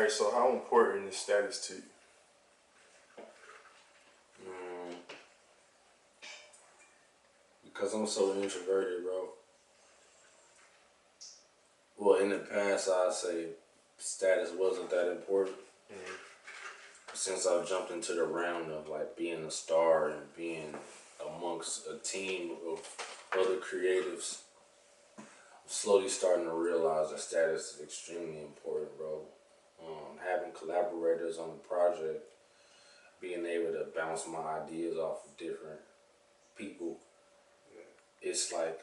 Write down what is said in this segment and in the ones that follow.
Alright, so how important is status to you? Because I'm so introverted, bro. Well, in the past, I'd say status wasn't that important. Since I've jumped into the realm of like being a star and being amongst a team of other creatives, I'm slowly starting to realize that status is extremely important, bro. Having collaborators on the project, being able to bounce my ideas off of different people, it's like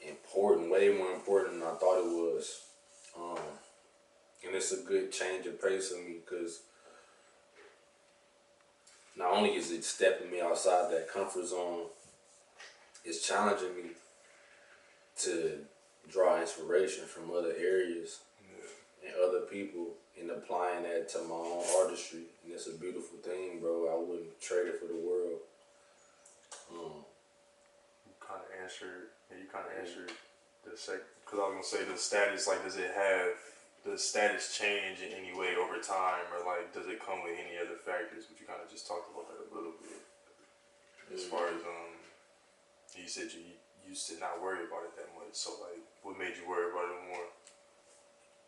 important, way more important than I thought it was. And it's a good change of pace for me because not only is it stepping me outside that comfort zone, it's challenging me to draw inspiration from other areas and other people and applying that to my own artistry. And it's a beautiful thing, bro. I wouldn't trade it for the world. You kind of answered the second, because I was gonna say the status. Like, does the status change in any way over time, or like does it come with any other factors? But you kind of just talked about that a little bit. As far as you said you used to not worry about it that much. So like, what made you worry about it more?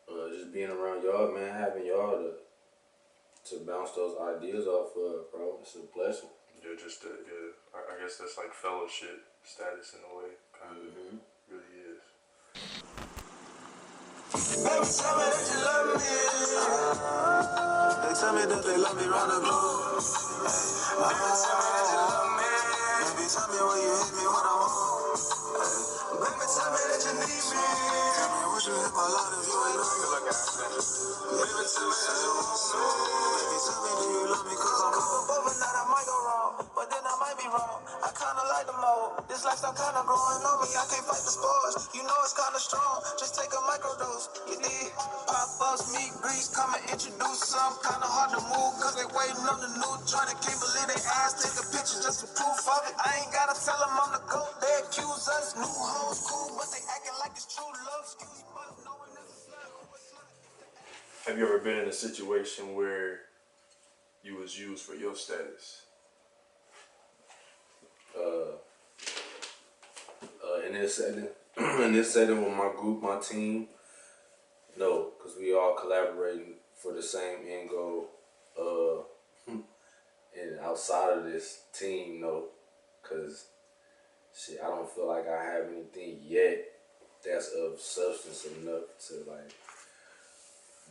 Just being around y'all, man, having y'all to bounce those ideas off of, bro. It's a blessing. Yeah, I guess that's like fellowship status in a way, kind of. Really is. Baby, tell me that you love me. They tell me that they love me round the globe. Baby, tell me that you love me. Baby, tell me when you hit me when I'm home. Baby, tell me that you need me. Tell me would you hit my line if you ain't love me. Baby, tell me that you want me. Baby, tell me do you love me cause I'm low. Overnight I might go wrong, but then I might be wrong. I kinda like the mode. This lifestyle kinda growing on me. I can't fight the spores. You know it's kinda strong. Just take a microdose. You need pop-ups, meet grease, come and introduce some. Kinda hard to move cause they waiting on the new joint. They can't believe they ass. Take a picture just for proof of it. I ain't gotta tell them I'm the GOAT. They accuse us. New hoes cool, but they acting like it's true love. Excuse but no one else is like who it's like. Have you ever been in a situation where you was used for your status? In this setting with my group, my team, no, because we all collaborating for the same end goal. And outside of this team, no, because shit, I don't feel like I have anything yet that's of substance enough to like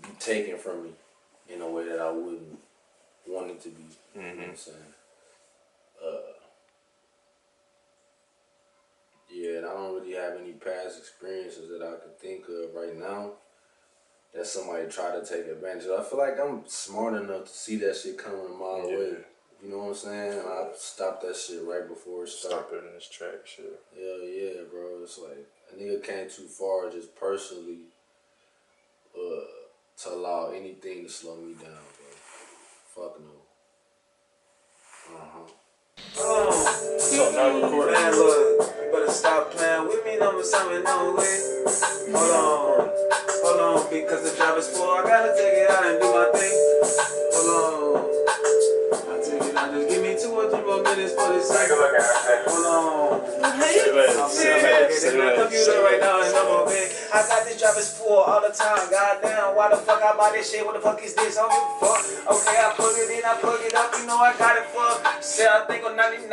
be taken from me in a way that I wouldn't want it to be. You know what I'm saying? Yeah, and I don't really have any past experiences that I could think of right now that somebody tried to take advantage of. I feel like I'm smart enough to see that shit coming a mile away. You know what I'm saying? I stopped that shit right before it started. Stop it in its track, shit. Hell yeah, bro. It's like a nigga came too far just personally to allow anything to slow me down, bro. Fuck no. So now recording. Man, look, you better stop playing with me. Number something, no way. Hold on, because the job is full. I gotta take it out and do my thing. Hold on. I take it out. Just give me 2 or 3 more minutes for this. Take a look at it. Hold on. I'm sitting at the computer right now and I'm okay. I got this job is full all the time. Goddamn, why the fuck I buy this shit? What the fuck is this? I don't give a fuck. Okay, I plug it in, I plug it up. You know I got it for. Said I think on $9,900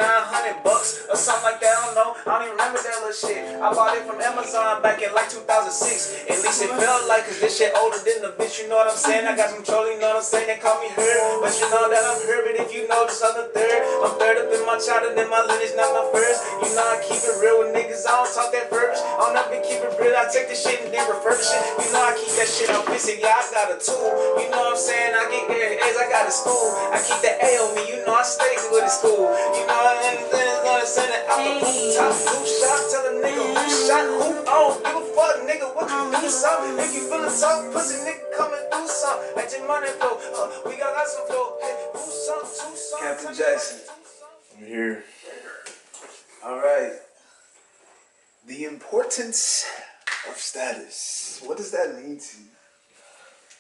or something like that. I don't know. I don't even remember that little shit. I bought it from Amazon back in like 2006. At least it felt like, cause this shit older than the bitch. You know what I'm saying? I got some troll, you know what I'm saying? They call me Herbb, but you know that I'm Herbb. If you know this other third, I'm third up in my child and then my lineage, not my first. You know I keep it real with niggas. I don't talk that verbiage. I don't ever keep it real. I take this shit and then refurbish it. You know I keep that shit on pissing. Yeah, I got a tool. You know what I'm saying? I get A's. I got a school. I keep that A on me. You know I stay with it school. You know anything is gonna send it out the top. Who shot? Tell a nigga who shot who. I don't give a fuck, nigga. What you do something? If you feelin' soft, pussy nigga, come and do something. Let your money flow. We got lots of flow. Hey, do something. Captain Jackson. I'm here. All right. The importance of status. What does that mean to you?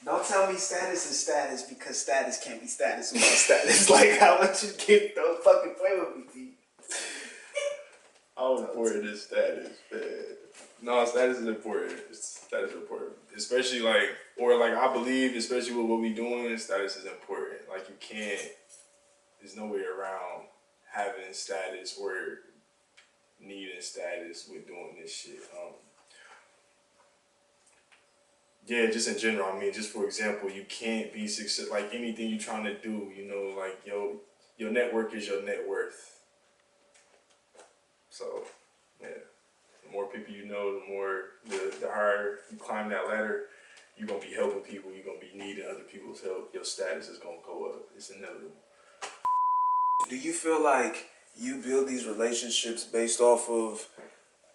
Don't tell me status is status because status can't be status without status. Like, I want you to get, don't fucking play with me, D. How important is status, man? No, status is important. Status is important. Especially like, or like I believe, especially with what we doing, status is important. Like you can't, there's no way around having status or needing status with doing this shit. Yeah, just in general. I mean, just for example, you can't be success like anything you're trying to do. You know, like your network is your net worth. So, yeah, the more people you know, the more the higher you climb that ladder, you're gonna be helping people. You're gonna be needing other people's help. Your status is gonna go up. It's inevitable. Do you feel like you build these relationships based off of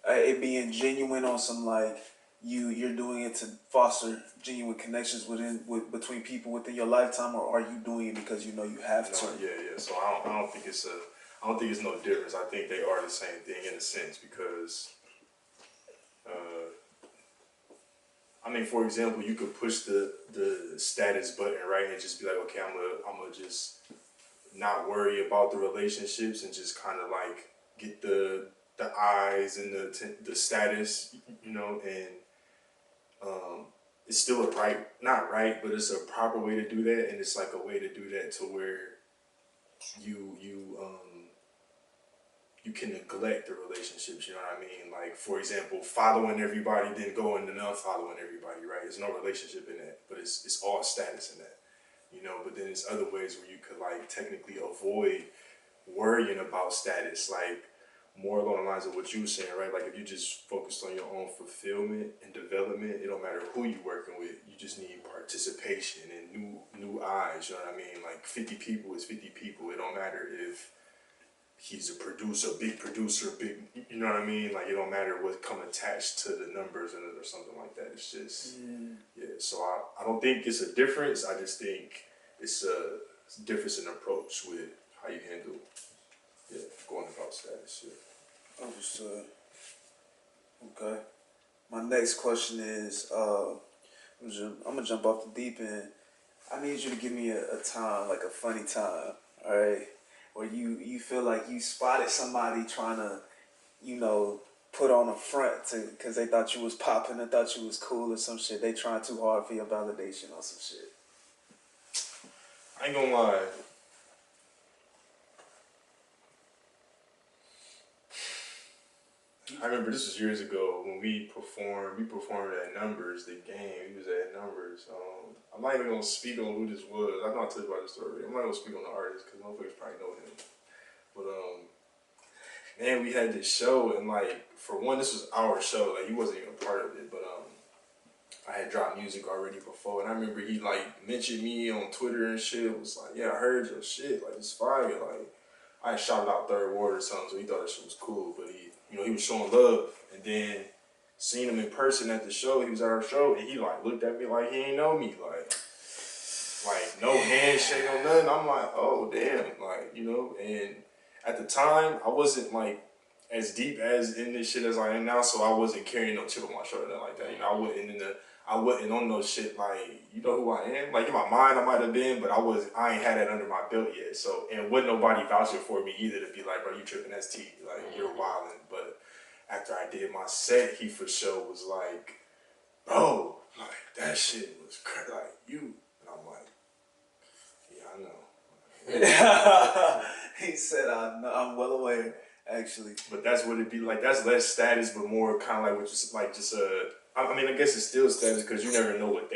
it being genuine on some like you're doing it to foster genuine connections between people within your lifetime, or are you doing it because you know you have to? No, yeah. So I don't think it's no difference. I think they are the same thing in a sense because, I mean, for example, you could push the status button, right, and just be like, okay, I'm gonna just not worry about the relationships and just kind of like get the eyes and the status, you know, and it's still not right, but it's a proper way to do that, and it's like a way to do that to where you can neglect the relationships, you know what I mean? Like, for example, following everybody, then going and unfollowing everybody, right? There's no relationship in that, but it's all status in that, you know? But then there's other ways where you could, like, technically avoid worrying about status, like, more along the lines of what you were saying, right? Like, if you just focused on your own fulfillment and development, it don't matter who you're working with. You just need participation and new eyes, you know what I mean? Like, 50 people is 50 people. It don't matter if he's a big producer, you know what I mean? Like, it don't matter what come attached to the numbers in it or something like that. It's just, yeah. So I don't think it's a difference. I just think it's a difference in approach with how you handle, going about status. Yeah. Understood. Okay. My next question is, I'm gonna jump off the deep end. I need you to give me a time, like a funny time, all right? Or you feel like you spotted somebody trying to, you know, put on a front because they thought you was popping or thought you was cool or some shit. They trying too hard for your validation or some shit. I ain't gonna lie. I remember this was years ago when we performed at Numbers, the game. We was at Numbers. I'm not even gonna speak on who this was. I know I told you about this story. I'm not gonna speak on the artist because motherfuckers probably know him. But man, we had this show, and like, for one, this was our show. Like, he wasn't even a part of it, but I had dropped music already before, and I remember he like mentioned me on Twitter and shit. It was like, yeah, I heard your shit. Like, it's fire. Like, I had shouted out Third Ward or something, so he thought that shit was cool. But he was showing love, and then seeing him in person at the show, he was at our show, and he like looked at me like he ain't know me, like no handshake or nothing. I'm like, oh damn, like, you know. And at the time, I wasn't like as deep as in this shit as I am now, so I wasn't carrying no chip on my shoulder, nothing like that. You know, I wasn't on no shit like, you know who I am. Like, in my mind, I might have been, but I ain't had that under my belt yet. So, and wasn't nobody vouching for me either to be like, bro, you tripping, that's T, like, you're wildin'. But after I did my set, he for sure was like, bro, like, that shit was crazy, like, you. And I'm like, yeah, I know. He said, I'm well aware, actually. But that's what it'd be like. That's less status, but more kind of like what you like. I mean, I guess it's still status because you never know what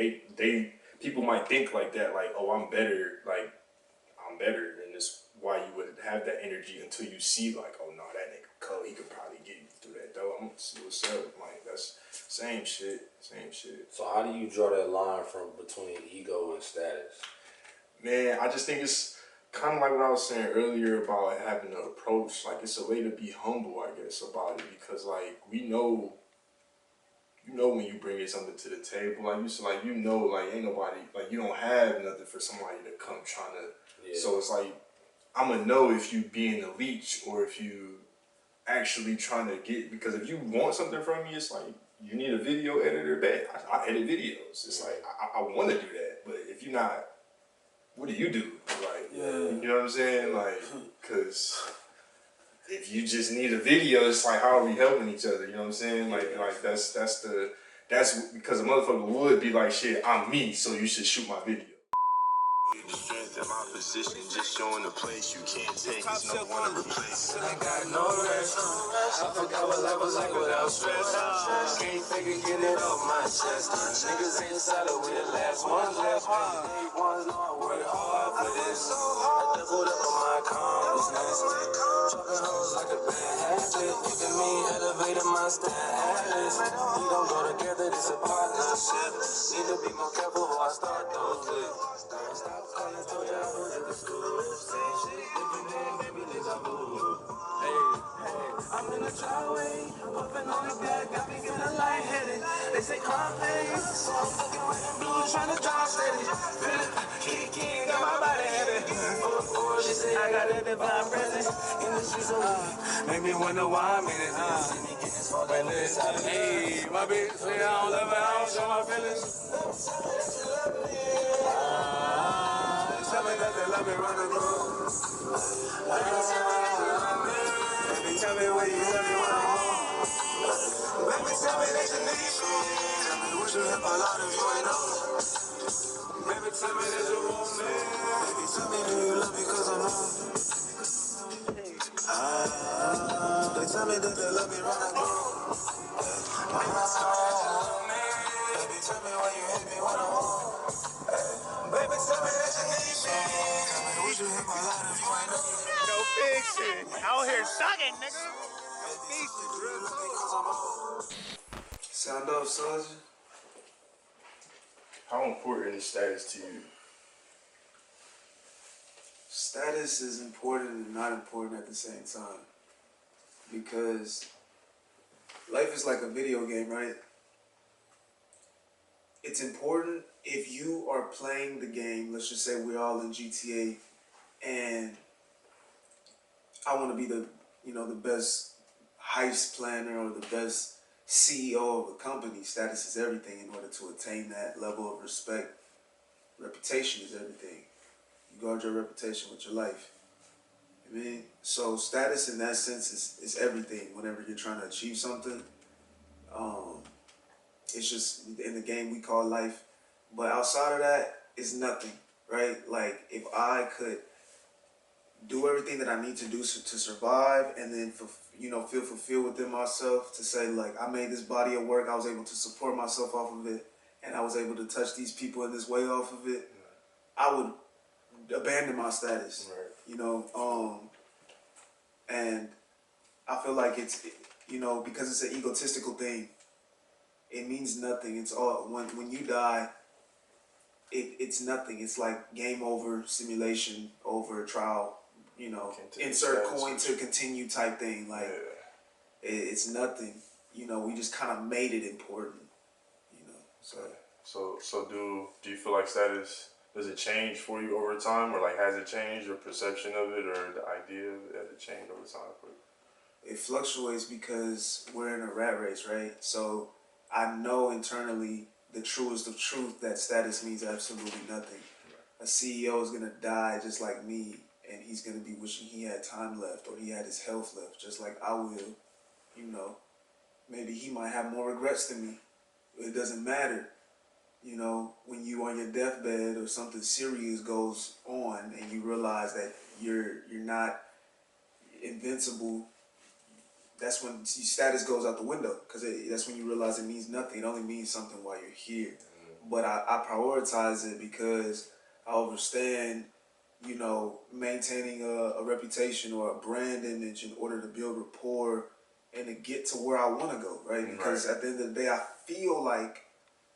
people might think like that. Like, oh, I'm better. Like, I'm better, and it's why you wouldn't have that energy until you see like, oh no, that nigga Cole, he could probably get you through that though. I'm gonna see what's up. Like, that's same shit. So how do you draw that line from between ego and status? Man, I just think it's kind of like what I was saying earlier about having an approach. Like, it's a way to be humble, I guess, about it, because like we know, when you bring something to the table, like ain't nobody, like, you don't have nothing for somebody to come trying to. Yeah. So it's like, I'm gonna know if you being a leech or if you actually trying to get, because if you want something from me, it's like you need a video editor, bet I edit videos. It's like I want to do that, but if you're not, what do you do? Like, you know what I'm saying? Like, cause if you just need a video, it's like, how are we helping each other? You know what I'm saying? Like that's because a motherfucker would be like, shit, I'm me, so you should shoot my video. The strength in my position, just showing the place you can't take. There's no one to replace. I got no rest. I forgot what life was like without stress. Can't think of get it off my chest. Niggas ain't solid, we the last ones left. They ones know I work hard for this. I doubled up on my consciousness. Chopping hoes like a bad habit. Look at me elevating my status. We don't go together, this a partnership. Need to be more careful before I start those flips. Stop calling, told you I was at the school. Same shit, if you didn't, baby, deja vu. Hey, I'm in the driveway, puffing on the back, got me feeling lightheaded. They say I'm paid, so I'm fucking with the blue, trying to drive steady. Feel it, kick in, got my body heavy. She say I got a divine presence in the streets of make me wonder why I made it. Hey, my bitch say I don't love her, I don't show my feelings. Tell me that they let me run the room. Baby, tell me where you let me when I'm home. Baby, tell me that you need me. Tell me what you hit my lot if you ain't know. Baby, tell me that you want me. Baby, tell me do you love me cause I'm home. They tell me that they let me run the room. Baby, tell me why you hit me when I'm home. Baby, tell me that you need me. Tell me would you hit my line if you ain't know. No fiction. Out here sucking, nigga. Sound off, soldier. How important is status to you? Status is important and not important at the same time. Because life is like a video game, right? It's important if you are playing the game, let's just say we're all in GTA, and I want to be the, the best heist planner or the best CEO of a company. Status is everything in order to attain that level of respect. Reputation is everything. You guard your reputation with your life. I mean, so status in that sense is everything whenever you're trying to achieve something. It's just in the game we call life. But outside of that, it's nothing, right? Like, if I could do everything that I need to do to survive and then, feel fulfilled within myself to say, like, I made this body of work, I was able to support myself off of it, and I was able to touch these people in this way off of it, I would abandon my status, and I feel like it's, because it's an egotistical thing, it means nothing. It's all, when you die, it's nothing. It's like game over, simulation over, trial, insert coin to continue type thing. Like, it's nothing. We just kind of made it important, So do you feel like status, does it change for you over time, or like has it changed your perception of it, or the idea of it, has it changed over time for you? It fluctuates because we're in a rat race, right? So I know internally the truest of truth that status means absolutely nothing. A CEO is gonna die just like me, and he's gonna be wishing he had time left or he had his health left, just like I will. Maybe he might have more regrets than me. It doesn't matter. When you on your deathbed or something serious goes on and you realize that you're not invincible, that's when status goes out the window, because that's when you realize it means nothing. It only means something while you're here. But I prioritize it because I understand, maintaining a reputation or a brand image in order to build rapport and to get to where I want to go, right? Because at the end of the day, I feel like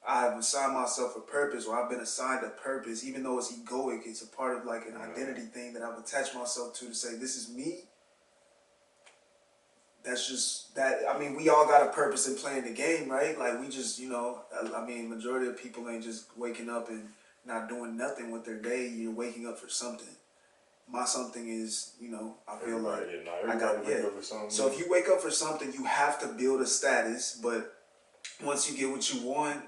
I have assigned myself a purpose, or I've been assigned a purpose, even though it's egoic. It's a part of like an identity thing that I've attached myself to say, this is me. That's just that. I mean, we all got a purpose in playing the game, right? Like, we just, majority of people ain't just waking up and not doing nothing with their day. You're waking up for something. My something is, I feel everybody wake up for something. So if you wake up for something, you have to build a status, but once you get what you want,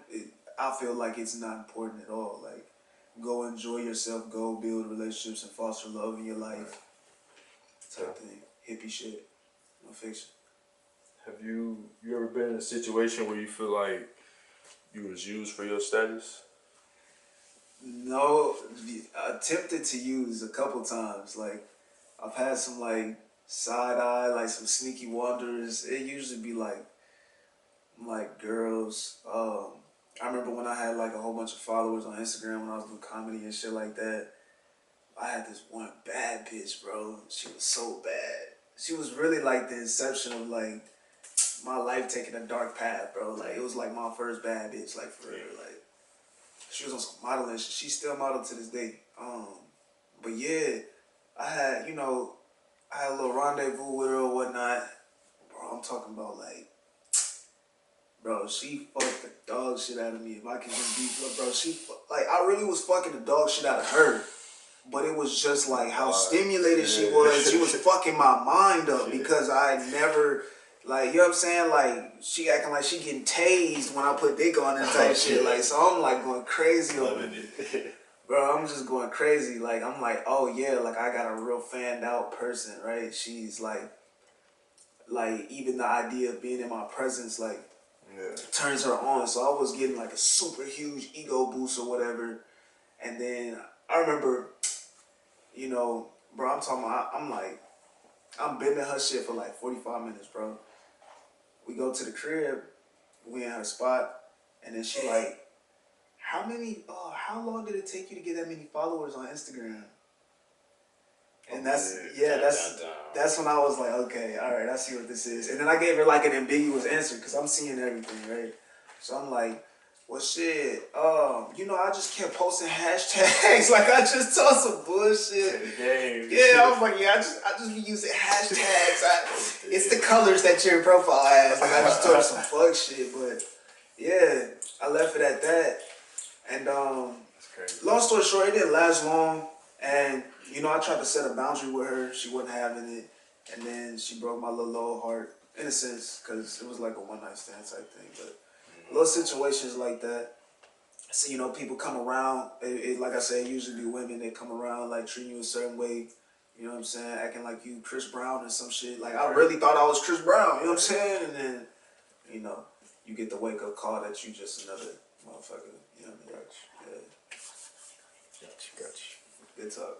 I feel like it's not important at all. Like, go enjoy yourself, go build relationships and foster love in your life. Type thing. Hippie shit. No fiction. Have you ever been in a situation where you feel like you was used for your status? No, attempted to use a couple times. Like, I've had some like side eye, like some sneaky wonders. It usually be like girls. I remember when I had like a whole bunch of followers on Instagram when I was doing comedy and shit like that. I had this one bad bitch, bro. She was so bad. She was really like the inception of like my life taking a dark path, bro. Like, it was like my first bad bitch, like for real. Like, she was on some modeling shit. She's still model to this day. But yeah, I had a little rendezvous with her or whatnot. Bro, I'm talking about like, bro, she fucked the dog shit out of me. If I can just be, bro, I really was fucking the dog shit out of her. But it was just like how stimulated she was. She was fucking my mind up because I never, like, you know what I'm saying? Like, she acting like she getting tased when I put dick on and type shit. Like, so I'm like going crazy over it. Bro, I'm just going crazy. Like, I'm like, oh yeah, like I got a real fanned out person, right? She's like even the idea of being in my presence, like, turns her on. So I was getting like a super huge ego boost or whatever. And then I remember, bro, I'm talking about, I'm bending her shit for like 45 minutes, bro. We go to the crib, we in her spot, and then she like, how long did it take you to get that many followers on Instagram? And that's when I was like, okay, all right, I see what this is. And then I gave her like an ambiguous answer because I'm seeing everything, right? So I'm like, well, shit, I just kept posting hashtags. Like, I just saw some bullshit. Yeah, I was like, I just be using hashtags. It's the colors that your profile has. Like, I just told her some fuck shit, but yeah, I left it at that. And long story short, it didn't last long. And I tried to set a boundary with her. She wasn't having it, and then she broke my little old heart in a sense because it was like a one night stand type thing, but. Little situations like that. So, people come around. Like I said, usually be women that come around, like, treating you a certain way. You know what I'm saying? Acting like you Chris Brown or some shit. Like, I really thought I was Chris Brown. You know what I'm saying? And then, you get the wake-up call that you just another motherfucker. You know what I mean? Yeah. Got you. Good talk.